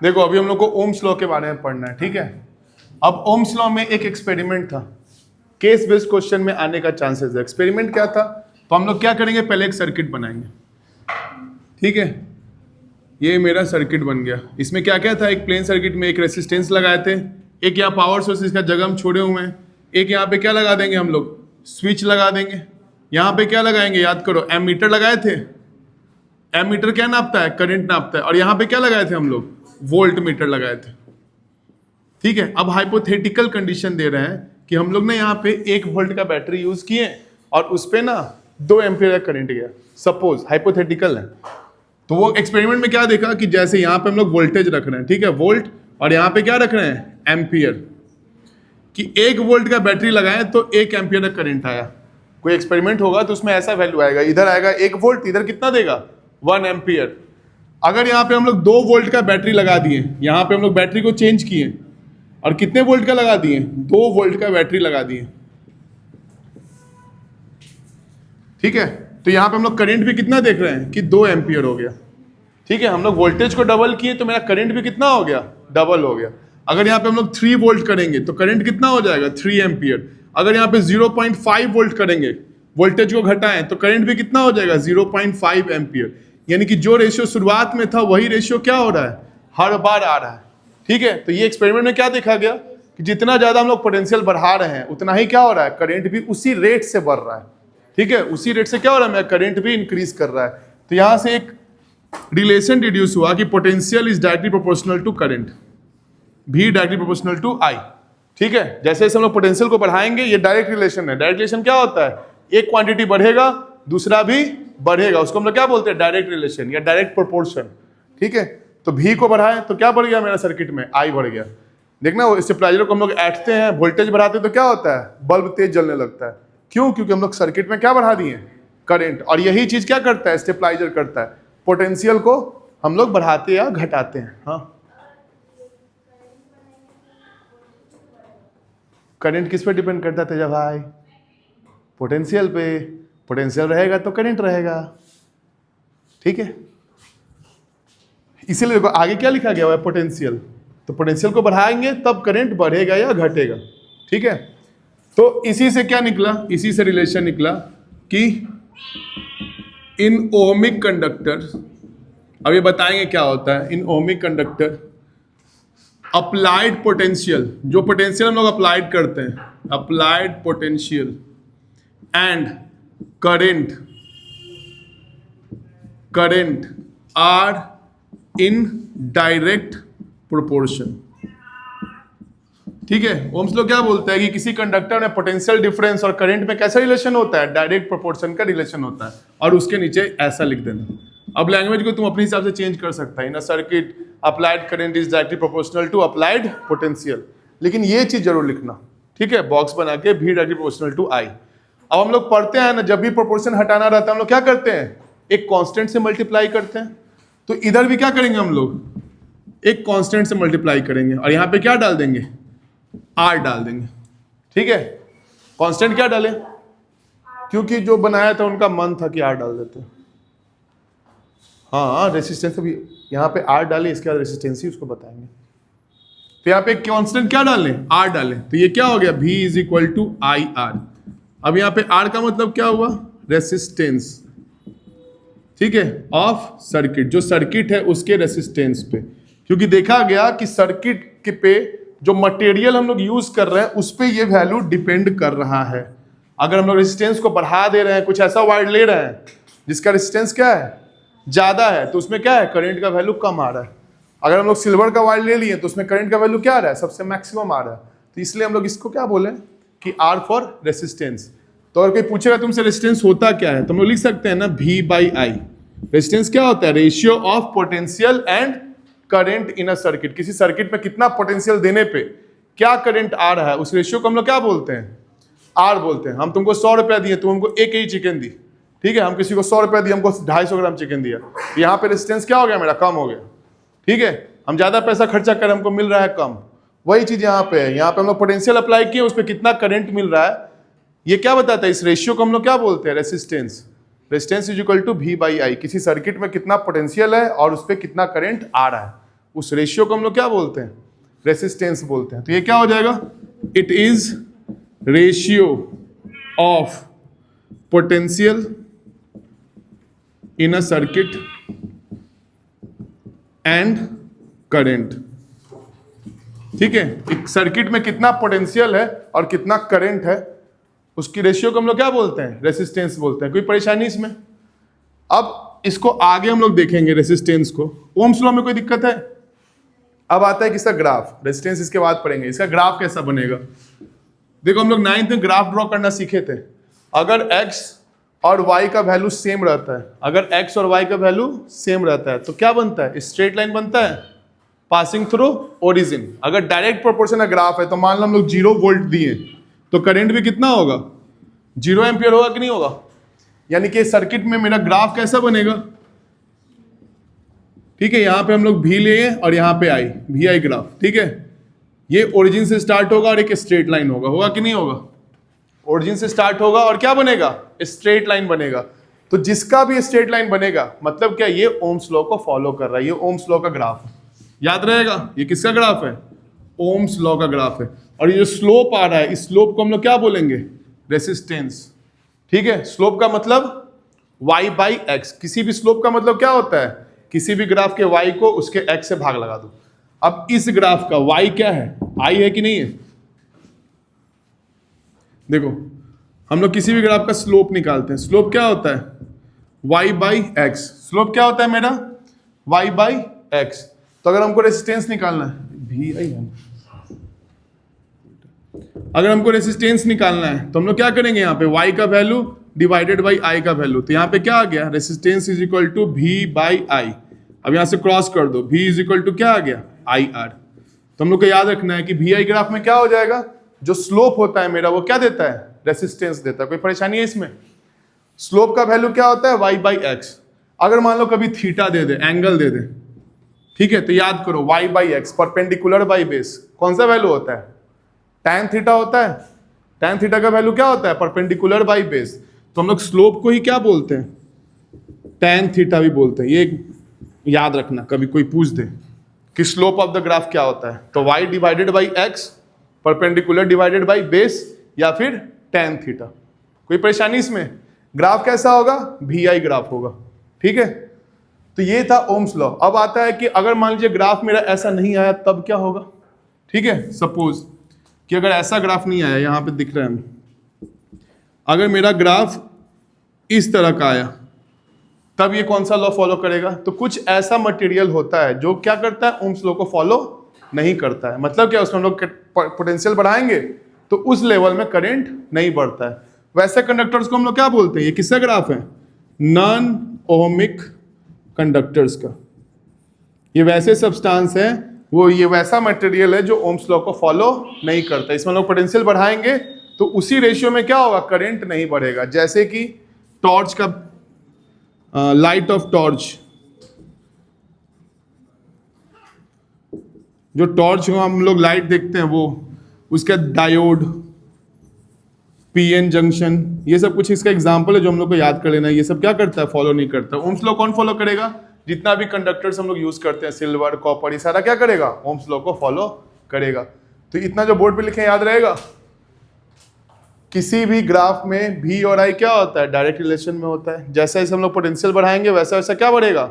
देखो अभी हम लोग को ओम्स लॉ के बारे में पढ़ना है, ठीक है। अब ओम्स लॉ में एक एक्सपेरिमेंट था, केस बेस्ड क्वेश्चन में आने का चांसेस है। एक्सपेरिमेंट क्या था, तो हम लोग क्या करेंगे, पहले एक सर्किट बनाएंगे, ठीक है। ये मेरा सर्किट बन गया। इसमें क्या क्या था, एक प्लेन सर्किट में एक रेसिस्टेंस लगाए थे, एक यहाँ पावर सोर्स इसका जगह हम छोड़े हुए हैं, एक यहाँ पे क्या लगा देंगे हम लोग, स्विच लगा देंगे। यहाँ पे क्या लगाएंगे, याद करो, एमीटर लगाए थे। एमीटर क्या नापता है, करंट नापता है। और यहाँ पे क्या लगाए थे हम लोग, वोल्ट मीटर लगाए थे, ठीक है। अब हाइपोथेटिकल कंडीशन दे रहे हैं कि हम लोग ने यहाँ पे 1 वोल्ट का बैटरी यूज किए और उस पे ना 2 एम्पियर का करंट गया, सपोज हाइपोथेटिकल है। तो वो एक्सपेरिमेंट में क्या देखा कि जैसे यहाँ पे हम लोग वोल्टेज रख रहे हैं, ठीक है, वोल्ट, और यहाँ पे क्या रख रहे हैं, एम्पियर, कि 1 वोल्ट का बैटरी लगाएं तो 1 एम्पियर का करंट आया। कोई एक्सपेरिमेंट होगा तो उसमें ऐसा वैल्यू आएगा, इधर आएगा 1 वोल्ट, इधर कितना देगा, 1 एम्पियर। अगर यहाँ पे हम लोग 2 वोल्ट का बैटरी लगा दिए, यहाँ पे हम लोग बैटरी को चेंज किए और कितने वोल्ट का लगा दिए, 2 वोल्ट का बैटरी लगा दिए, ठीक है। तो यहाँ पे हम लोग करंट भी कितना देख रहे हैं कि 2 एम्पियर हो गया, ठीक है। हम लोग वोल्टेज को डबल किए तो मेरा करंट भी कितना हो गया, डबल हो गया। अगर यहाँ पे हम लोग 3 वोल्ट करेंगे तो करंट कितना हो जाएगा, 3 एम्पियर। अगर यहाँ पे 0.5 वोल्ट करेंगे, वोल्टेज को घटाएं तो करंट भी कितना हो जाएगा, 0.5 एम्पियर। यानी कि जो रेशियो शुरुआत में था वही रेशियो क्या हो रहा है, हर बार आ रहा है, ठीक है। तो ये एक्सपेरिमेंट में क्या देखा गया कि जितना ज्यादा हम लोग पोटेंशियल बढ़ा रहे हैं उतना ही क्या हो रहा है, करंट भी उसी रेट से बढ़ रहा है, ठीक है। उसी रेट से क्या हो रहा है, मेरा करंट भी इंक्रीज कर रहा है। तो यहां से एक रिलेशन डिड्यूस हुआ कि potential is directly proportional to current, भी डायरेक्टली प्रोपोर्शनल टू आई, ठीक है। जैसे जैसे हम लोग पोटेंशियल को बढ़ाएंगे, ये डायरेक्ट रिलेशन है। डायरेक्ट रिलेशन क्या होता है, एक क्वांटिटी बढ़ेगा दूसरा भी बढ़ेगा, उसको हम लोग क्या बोलते हैं, डायरेक्ट रिलेशन या डायरेक्ट प्रोपोर्शन, ठीक है। तो भी को बढ़ाएं तो क्या बढ़ गया मेरा सर्किट में, आई बढ़ गया। देखना वो स्टेबलाइजर को हम लोग ऐंठते हैं, वोल्टेज बढ़ाते हैं तो क्या होता है, बल्ब तेज जलने लगता है। क्यों, क्योंकि हम लोग सर्किट में क्या बढ़ा दिए, करंट। और यही चीज क्या करता है, स्टेबलाइजर करता है, पोटेंशियल को हम लोग बढ़ाते या घटाते हैं। हाँ, करंट किस पे डिपेंड करता है तेजा भाई, पोटेंशियल पे। पोटेंशियल रहेगा तो करंट रहेगा, ठीक है। इसीलिए देखो आगे क्या लिखा गया हुआ है, पोटेंशियल। तो पोटेंशियल को बढ़ाएंगे तब करंट बढ़ेगा या घटेगा, ठीक है। तो इसी से क्या निकला, इसी से रिलेशन निकला कि इन ओमिक कंडक्टर, अब ये बताएंगे क्या होता है in ohmic conductor, applied potential, जो पोटेंशियल हम लोग अप्लाइड करते हैं, applied potential and current are in direct proportion, ठीक है। ओम्स लोग क्या बोलते हैं कि किसी कंडक्टर में पोटेंशियल डिफरेंस और करंट में कैसा रिलेशन होता है, डायरेक्ट प्रोपोर्शन का रिलेशन होता है। और उसके नीचे ऐसा लिख देना। अब लैंग्वेज को तुम अपने हिसाब से चेंज कर सकता है। In a circuit applied current is directly proportional to applied potential, लेकिन ये चीज जरूर लिखना, ठीक है, बॉक्स बना के, भी डायरेक्टली प्रोपोर्शनल टू आई। अब हम लोग पढ़ते हैं ना, जब भी प्रोपोर्शन हटाना रहता है हम लोग क्या करते हैं, एक कांस्टेंट से मल्टीप्लाई करते हैं। तो इधर भी क्या करेंगे हम लोग, एक कांस्टेंट से मल्टीप्लाई करेंगे और यहाँ पे क्या डाल देंगे, आर डाल देंगे, ठीक है। कांस्टेंट क्या डालें, क्योंकि जो बनाया था उनका मन था कि आर डाल देते। हाँ, रेसिस्टेंस भी यहाँ पे आर डालें, इसके बाद रेसिस्टेंस ही उसको बताएंगे। तो यहाँ पे कांस्टेंट क्या डालें, आर डालें। तो ये क्या हो गया, V is equal to I R. अब यहाँ पे आर का मतलब क्या हुआ, रेसिस्टेंस, ठीक है, ऑफ सर्किट, जो सर्किट है उसके रेसिस्टेंस पे। क्योंकि देखा गया कि सर्किट के पे जो मटेरियल हम लोग यूज कर रहे हैं उस पे ये वैल्यू डिपेंड कर रहा है। अगर हम लोग रेसिस्टेंस को बढ़ा दे रहे हैं, कुछ ऐसा वायर ले रहे हैं जिसका रेसिस्टेंस क्या है, ज्यादा है, तो उसमें क्या है, करंट का वैल्यू कम आ रहा है। अगर हम लोग सिल्वर का वायर ले लिए तो उसमें करंट का वैल्यू क्या आ रहा है, सबसे मैक्सिमम आ रहा है। तो इसलिए हम लोग इसको क्या बोले कि आर फॉर रेसिस्टेंस। तो अगर कोई पूछेगा तुमसे रेजिस्टेंस होता क्या है, तो हम लोग लिख सकते हैं ना V बाई आई। रेजिस्टेंस क्या होता है, ratio of potential and current in a circuit. किसी सर्किट में कितना पोटेंशियल देने पे क्या करंट आ रहा है, उस रेशियो को हम लोग क्या बोलते हैं, आर बोलते हैं। हम तुमको 100 रुपया दिए, तुम हमको एक ही चिकन दी, ठीक है। हम किसी को 100 रुपया दिए, हमको 250 ग्राम चिकन दिया, तो यहाँ पे रेजिस्टेंस क्या हो गया मेरा, कम हो गया, ठीक है। हम ज्यादा पैसा खर्चा कर, हमको मिल रहा है कम। वही चीज यहाँ पे है, यहाँ पे हम लोग पोटेंशियल अप्लाई किए, उस पर कितना करंट मिल रहा है, ये क्या बताता है, इस रेशियो को हम लोग क्या बोलते हैं, resistance. Resistance is equal to V by I. किसी सर्किट में कितना पोटेंशियल है और उस पर कितना करंट आ रहा है, उस रेशियो को हम लोग क्या बोलते हैं, रेसिस्टेंस बोलते हैं। तो ये क्या हो जाएगा, it is ratio of potential in a circuit and current. ठीक है, एक सर्किट में कितना पोटेंशियल है और कितना करंट है, उसकी रेशियो को हम लोग क्या बोलते हैं, रेसिस्टेंस बोलते हैं। कोई परेशानी इसमें? अब इसको आगे हम लोग देखेंगे रेसिस्टेंस को। ओम्स लॉ में कोई दिक्कत है? अब आता है किसका ग्राफ, रेजिस्टेंस इसके बाद पढ़ेंगे। इसका ग्राफ कैसा बनेगा, देखो हम लोग 9th में ग्राफ ड्रॉ करना सीखे थे। अगर x और y का वैल्यू सेम रहता है, अगर x और y का वैल्यू सेम रहता है तो क्या बनता है, स्ट्रेट लाइन बनता है पासिंग थ्रू ओरिजिन। अगर डायरेक्ट प्रोपोर्शनल ग्राफ है तो मान लो हम लोग 0 वोल्ट दिए तो करंट भी कितना होगा, 0 एम्पियर होगा कि नहीं होगा। यानी कि सर्किट में मेरा ग्राफ कैसा बनेगा, ठीक है, यहां पे हम लोग भी लिए और यहां पे आई भी आई ग्राफ। ठीक है, ये ओरिजिन से स्टार्ट होगा और एक स्ट्रेट लाइन होगा कि नहीं होगा। ओरिजिन से स्टार्ट होगा और क्या बनेगा, स्ट्रेट लाइन बनेगा। तो जिसका भी स्ट्रेट लाइन बनेगा मतलब क्या, ये ओम्स लॉ को फॉलो कर रहा है, ये ओम्स लॉ का ग्राफ है। याद रहेगा ये किसका ग्राफ है, ओम्स लॉ का ग्राफ है। और ये जो स्लोप आ रहा है, इस स्लोप को हम लोग क्या बोलेंगे, रेसिस्टेंस। ठीक है, स्लोप का मतलब y बाई एक्स। किसी भी स्लोप का मतलब क्या होता है, किसी भी ग्राफ के y को उसके x से भाग लगा दो। अब इस ग्राफ का y क्या है, i है कि नहीं है। देखो हम लोग किसी भी ग्राफ का स्लोप निकालते हैं, स्लोप क्या होता है, y बाई एक्स। स्लोप क्या होता है मेरा, y बाई एक्स। तो अगर हमको रेसिस्टेंस निकालना है, भी आई है, अगर हमको रेसिस्टेंस निकालना है तो हम लोग क्या करेंगे, यहाँ पे y का वैल्यू डिवाइडेड बाई i का वैल्यू। तो यहाँ पे क्या आ गया, resistance is equal to v by I. अब यहाँ से क्रॉस कर दो, v इज इक्वल टू क्या आ गया, आई आर। तो हम लोग को याद रखना है कि वी आई ग्राफ में क्या हो जाएगा, जो स्लोप होता है मेरा वो क्या देता है, रेसिस्टेंस देता है। कोई परेशानी है इसमें। स्लोप का वैल्यू क्या होता है, y बाई एक्स। अगर मान लो कभी थीटा दे दे, एंगल दे दे, ठीक है, तो याद करो y by x perpendicular by base कौन सा वैल्यू होता है, tan थीटा होता है। tan थीटा का वैल्यू क्या होता है, परपेंडिकुलर बाई बेस। तो हम लोग स्लोप को ही क्या बोलते हैं, tan थीटा भी बोलते हैं। ये याद रखना, कभी कोई पूछ दे कि स्लोप ऑफ द ग्राफ क्या होता है, तो y divided by x perpendicular divided by base या फिर tan थीटा। कोई परेशानी इसमें। ग्राफ कैसा होगा, भी आई ग्राफ होगा। ठीक है, तो ये था ओम्स लॉ। अब आता है कि अगर मान लीजिए ग्राफ मेरा ऐसा नहीं आया तब क्या होगा। ठीक है, सपोज कि अगर ऐसा ग्राफ नहीं आया, यहां पे दिख रहा है, अगर मेरा ग्राफ इस तरह का आया तब ये कौन सा लॉ फॉलो करेगा। तो कुछ ऐसा मटेरियल होता है जो क्या करता है, ओम्स लॉ को फॉलो नहीं करता है। मतलब क्या, उसमें हम लोग पोटेंशियल बढ़ाएंगे तो उस लेवल में करंट नहीं बढ़ता है। वैसे कंडक्टर्स को हम लोग क्या बोलते हैं, ये किसका ग्राफ है, नॉन ओहमिक कंडक्टर्स का। ये वैसे सब्सटेंस है, वो ये वैसा मटेरियल है जो ओम्स लॉ को फॉलो नहीं करता। इसमें लोग पोटेंशियल बढ़ाएंगे तो उसी रेशियो में क्या होगा, करंट नहीं बढ़ेगा। जैसे कि टॉर्च का लाइट ऑफ टॉर्च, जो टॉर्च हम लोग लाइट देखते हैं वो, उसका डायोड, पीएन जंक्शन, ये सब कुछ इसका एग्जांपल है जो हम लोग को याद कर लेना है। ये सब क्या करता है, फॉलो नहीं करता। ओम्स लॉ कौन फॉलो करेगा, जितना भी कंडक्टर्स हम लोग यूज करते हैं, सिल्वर, कॉपर, ये सारा क्या करेगा, ओम्स लॉ को फॉलो करेगा। तो इतना जो बोर्ड पे लिखे याद रहेगा। किसी भी ग्राफ में भी और आई क्या होता है, डायरेक्ट रिलेशन में होता है। जैसे जैसे हम लोग पोटेंशियल बढ़ाएंगे वैसा वैसा क्या बढ़ेगा,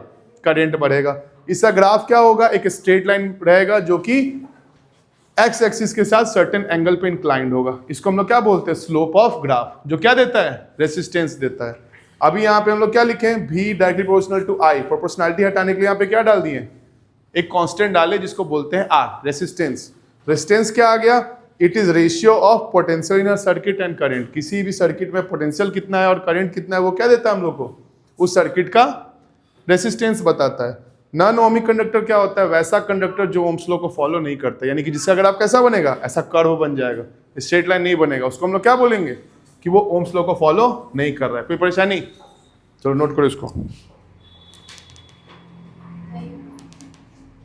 करंट बढ़ेगा। इसका ग्राफ क्या होगा, एक स्ट्रेट लाइन रहेगा जो कि एक्स एक्सिस के साथ सर्टेन एंगल पे इंक्लाइंड होगा। इसको हम लोग क्या बोलते हैं, स्लोप ऑफ ग्राफ, जो क्या देता है, रेसिस्टेंस देता है। अभी यहाँ पे हम लोग क्या लिखे हैं, भी directly proportional to I. Proportionality हटाने के लिए यहाँ पे क्या डाल दिए, एक कांस्टेंट डाले जिसको बोलते हैं आर, रेसिस्टेंस। रेसिस्टेंस क्या आ गया, it is ratio of potential in a circuit and current. किसी भी सर्किट में पोटेंशियल कितना है और करंट कितना है वो क्या देता है हम लोग को, उस सर्किट का रेसिस्टेंस बताता है। नॉन ओमिक कंडक्टर क्या होता है, वैसा कंडक्टर जो ओम्स लॉ को फॉलो नहीं करता, यानी कि जिसका ग्राफ कैसा बनेगा, ऐसा कर्व बन जाएगा, स्ट्रेट लाइन नहीं बनेगा। उसको हम लोग क्या बोलेंगे कि वो ओम्स लॉ को फॉलो नहीं कर रहा है। कोई परेशानी, चलो नोट करो इसको।